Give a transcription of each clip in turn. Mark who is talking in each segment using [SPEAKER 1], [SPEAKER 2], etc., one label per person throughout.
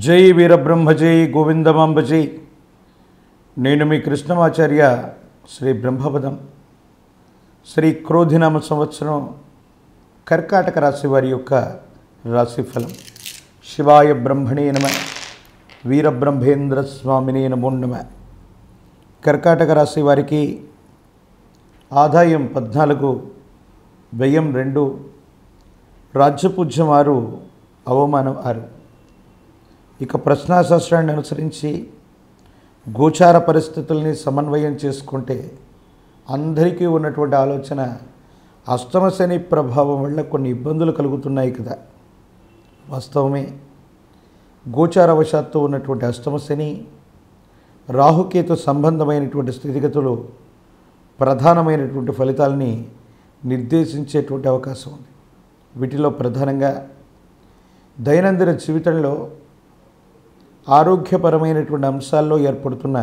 [SPEAKER 1] జై వీరబ్రహ్మ జై గోవిందమాంబ జై. నేను మీ కృష్ణమాచార్య. శ్రీ బ్రహ్మపదం. శ్రీ క్రోధినామ సంవత్సరం కర్కాటక రాశి వారి యొక్క రాశిఫలం. శివాయ బ్రహ్మణే నమ. వీరబ్రహ్మేంద్ర స్వామినే నమో నమ. కర్కాటక రాశి వారికి ఆదాయం 14, వ్యయం 2, రాజ్యపూజ్యం 6, అవమానం 6. ఇక ప్రశ్నాశాస్త్రాన్ని అనుసరించి గోచార పరిస్థితుల్ని సమన్వయం చేసుకుంటే అందరికీ ఉన్నటువంటి ఆలోచన అష్టమ శని ప్రభావం వల్ల కొన్ని ఇబ్బందులు కలుగుతున్నాయి కదా. వాస్తవమే. గోచారవశాత్తు ఉన్నటువంటి అష్టమ శని, రాహుకేతు సంబంధమైనటువంటి స్థితిగతులు ప్రధానమైనటువంటి ఫలితాలని నిర్దేశించేటువంటి అవకాశం ఉంది. వీటిలో ప్రధానంగా దైనందిన జీవితంలో ఆరోగ్యపరమైనటువంటి అంశాల్లో ఏర్పడుతున్న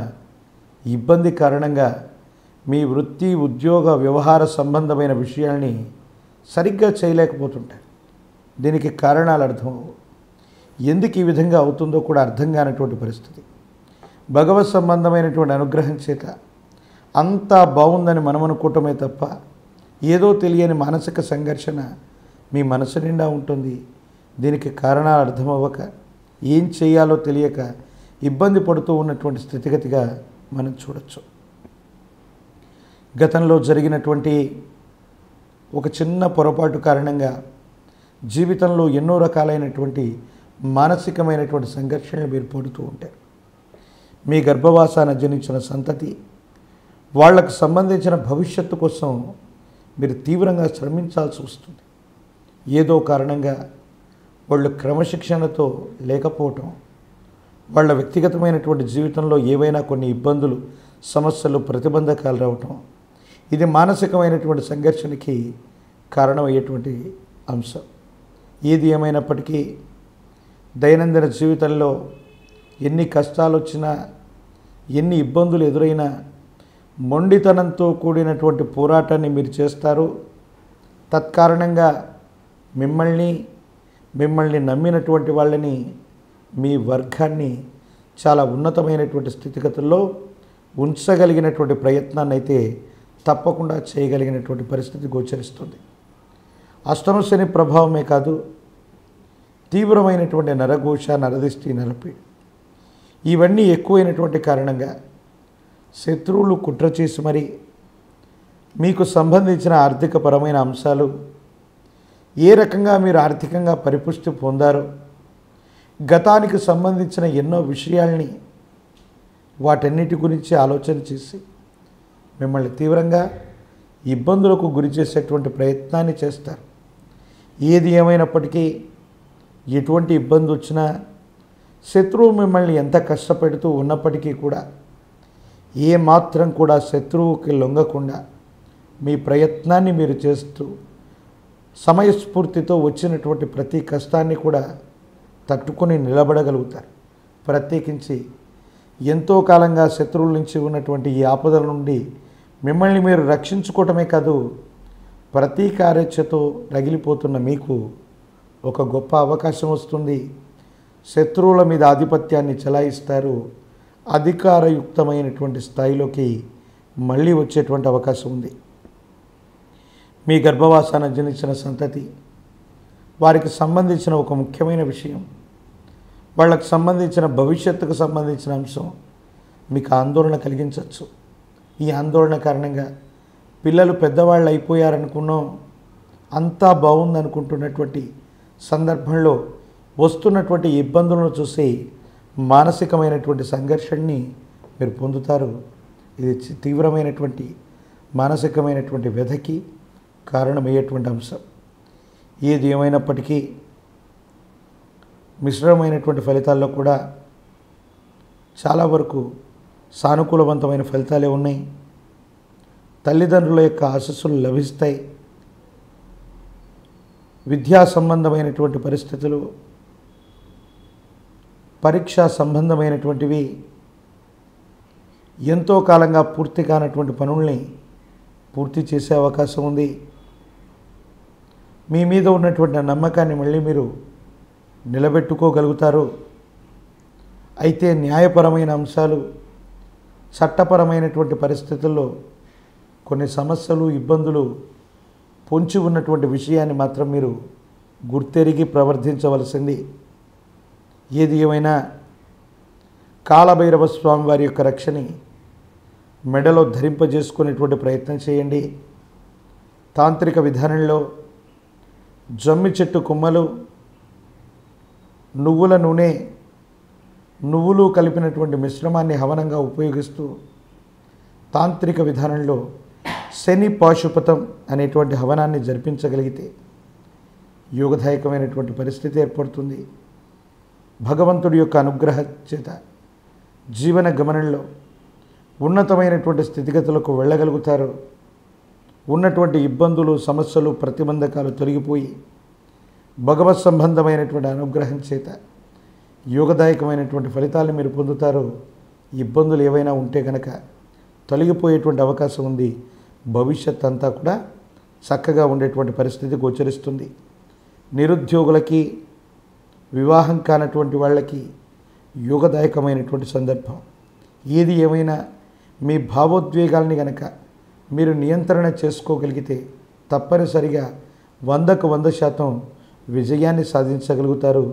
[SPEAKER 1] ఇబ్బంది కారణంగా మీ వృత్తి, ఉద్యోగ, వ్యవహార సంబంధమైన విషయాల్ని సరిగ్గా చేయలేకపోతుంటారు. దీనికి కారణాలు అర్థమవు. ఎందుకు ఈ విధంగా అవుతుందో కూడా అర్థం కానటువంటి పరిస్థితి. భగవత్ సంబంధమైనటువంటి అనుగ్రహం చేత అంతా బాగుందని మనం అనుకోవటమే తప్ప ఏదో తెలియని మానసిక సంఘర్షణ మీ మనసు నిండా ఉంటుంది. దీనికి కారణాలు అర్థమవ్వక ఏం చేయాలో తెలియక ఇబ్బంది పడుతూ ఉన్నటువంటి స్థితిగతిగా మనం చూడొచ్చు. గతంలో జరిగినటువంటి ఒక చిన్న పొరపాటు కారణంగా జీవితంలో ఎన్నో రకాలైనటువంటి మానసికమైనటువంటి సంఘర్షణలు మీరు పడుతూ ఉంటారు. మీ గర్భవాసాన జనించిన సంతతి, వాళ్లకు సంబంధించిన భవిష్యత్తు కోసం మీరు తీవ్రంగా శ్రమించాల్సి వస్తుంది. ఏదో కారణంగా వాళ్ళు క్రమశిక్షణతో లేకపోవటం, వాళ్ళ వ్యక్తిగతమైనటువంటి జీవితంలో ఏవైనా కొన్ని ఇబ్బందులు, సమస్యలు, ప్రతిబంధకాలు రావటం, ఇది మానసికమైనటువంటి సంఘర్షణకి కారణమయ్యేటువంటి అంశం. ఏది ఏమైనప్పటికీ దైనందిన జీవితంలో ఎన్ని కష్టాలు వచ్చినా, ఎన్ని ఇబ్బందులు ఎదురైనా మొండితనంతో కూడినటువంటి పోరాటాన్ని మీరు చేస్తారు. తత్కారణంగా మిమ్మల్ని నమ్మినటువంటి వాళ్ళని, మీ వర్గాన్ని చాలా ఉన్నతమైనటువంటి స్థితిగతుల్లో ఉంచగలిగినటువంటి ప్రయత్నాన్ని అయితే తప్పకుండా చేయగలిగినటువంటి పరిస్థితి గోచరిస్తుంది. అష్టమ శని ప్రభావమే కాదు, తీవ్రమైనటువంటి నరఘోష, నరదిష్టి, నరపీడ ఇవన్నీ ఎక్కువైనటువంటి కారణంగా శత్రువులు కుట్ర చేసి మరి మీకు సంబంధించిన ఆర్థికపరమైన అంశాలు, ఏ రకంగా మీరు ఆర్థికంగా పరిపుష్టి పొందారో, గతానికి సంబంధించిన ఎన్నో విషయాల్ని, వాటన్నిటి గురించి ఆలోచన చేసి మిమ్మల్ని తీవ్రంగా ఇబ్బందులకు గురి చేసేటువంటి ప్రయత్నాన్ని చేస్తారు. ఏది ఏమైనప్పటికీ ఎటువంటి ఇబ్బంది వచ్చినా, శత్రువు మిమ్మల్ని ఎంత కష్టపెడుతూ ఉన్నప్పటికీ కూడా ఏ మాత్రం కూడా శత్రువుకి లొంగకుండా మీ ప్రయత్నాన్ని మీరు చేస్తూ సమయస్ఫూర్తితో వచ్చినటువంటి ప్రతి కష్టాన్ని కూడా తట్టుకొని నిలబడగలుగుతారు. ప్రత్యేకించి ఎంతో కాలంగా శత్రువుల నుంచి ఉన్నటువంటి ఈ ఆపదల నుండి మిమ్మల్ని మీరు రక్షించుకోవటమే కాదు, ప్రతీకారేచ్ఛతో రగిలిపోతున్న మీకు ఒక గొప్ప అవకాశం వస్తుంది. శత్రువుల మీద ఆధిపత్యాన్ని చెలాయిస్తారు. అధికారయుక్తమైనటువంటి స్థాయిలోకి మళ్ళీ వచ్చేటువంటి అవకాశం ఉంది. మీ గర్భవాసాన జనించిన సంతతి, వారికి సంబంధించిన ఒక ముఖ్యమైన విషయం, వాళ్ళకు సంబంధించిన భవిష్యత్తుకు సంబంధించిన అంశం మీకు ఆందోళన కలిగించవచ్చు. ఈ ఆందోళన కారణంగా పిల్లలు పెద్దవాళ్ళు అయిపోయారనుకున్నాం, అంతా బాగుందనుకుంటున్నటువంటి సందర్భంలో వస్తున్నటువంటి ఇబ్బందులను చూసి మానసికమైనటువంటి సంఘర్షణని మీరు పొందుతారు. ఇది తీవ్రమైనటువంటి మానసికమైనటువంటి వ్యధకి కారణమయ్యేటువంటి అంశం. ఏది ఏమైనప్పటికీ మిశ్రమైనటువంటి ఫలితాల్లో కూడా చాలా వరకు సానుకూలవంతమైన ఫలితాలే ఉన్నాయి. తల్లిదండ్రుల యొక్క ఆశీస్సులు లభిస్తాయి. విద్యా సంబంధమైనటువంటి పరిస్థితులు, పరీక్షా సంబంధమైనటువంటివి, ఎంతో కాలంగా పూర్తి కానటువంటి పనుల్ని పూర్తి చేసే అవకాశం ఉంది. మీ మీద ఉన్నటువంటి నమ్మకాన్ని మళ్ళీ మీరు నిలబెట్టుకోగలుగుతారు. అయితే న్యాయపరమైన అంశాలు, చట్టపరమైనటువంటి పరిస్థితుల్లో కొన్ని సమస్యలు, ఇబ్బందులు పొంచి ఉన్నటువంటి విషయాన్ని మాత్రం మీరు గుర్తెరిగి ప్రవర్తించవలసింది. ఏది ఏమైనా కాలభైరవ స్వామి వారి యొక్క రక్షని మెడలో ధరింపజేసుకునేటువంటి ప్రయత్నం చేయండి. తాంత్రిక విధానంలో జమ్మి చెట్టు కొమ్మలు, నువ్వుల నూనె, నువ్వులు కలిపినటువంటి మిశ్రమాన్ని హవనంగా ఉపయోగిస్తూ తాంత్రిక విధానంలో శని పాశుపతం అనేటువంటి హవనాన్ని జరిపించగలిగితే యోగదాయకమైనటువంటి పరిస్థితి ఏర్పడుతుంది. భగవంతుడి యొక్క అనుగ్రహ చేత జీవన గమనంలో ఉన్నతమైనటువంటి స్థితిగతులకు వెళ్ళగలుగుతారు. ఉన్నటువంటి ఇబ్బందులు, సమస్యలు, ప్రతిబంధకాలు తొలగిపోయి భగవత్ సంబంధమైనటువంటి అనుగ్రహం చేత యోగదాయకమైనటువంటి ఫలితాలను మీరు పొందుతారు. ఇబ్బందులు ఏవైనా ఉంటే కనుక తొలగిపోయేటువంటి అవకాశం ఉంది. భవిష్యత్ అంతా కూడా చక్కగా ఉండేటువంటి పరిస్థితి గోచరిస్తుంది. నిరుద్యోగులకి, వివాహం కానటువంటి వాళ్ళకి యోగదాయకమైనటువంటి సందర్భం. ఏది ఏమైనా మీ భావోద్వేగాల్ని కనుక మీరు నియంత్రణ చేసుకోగలిగితే తప్పనిసరిగా 100కు 100% విజయాన్ని సాధించగలుగుతారు.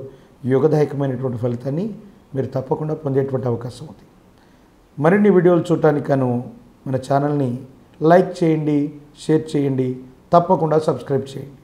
[SPEAKER 1] యోగదాయకమైనటువంటి ఫలితాన్ని మీరు తప్పకుండా పొందేటువంటి అవకాశం ఉంది. మరిన్ని వీడియోలు చూడటానికి మన ఛానల్ని లైక్ చేయండి, షేర్ చేయండి, తప్పకుండా సబ్స్క్రైబ్ చేయండి.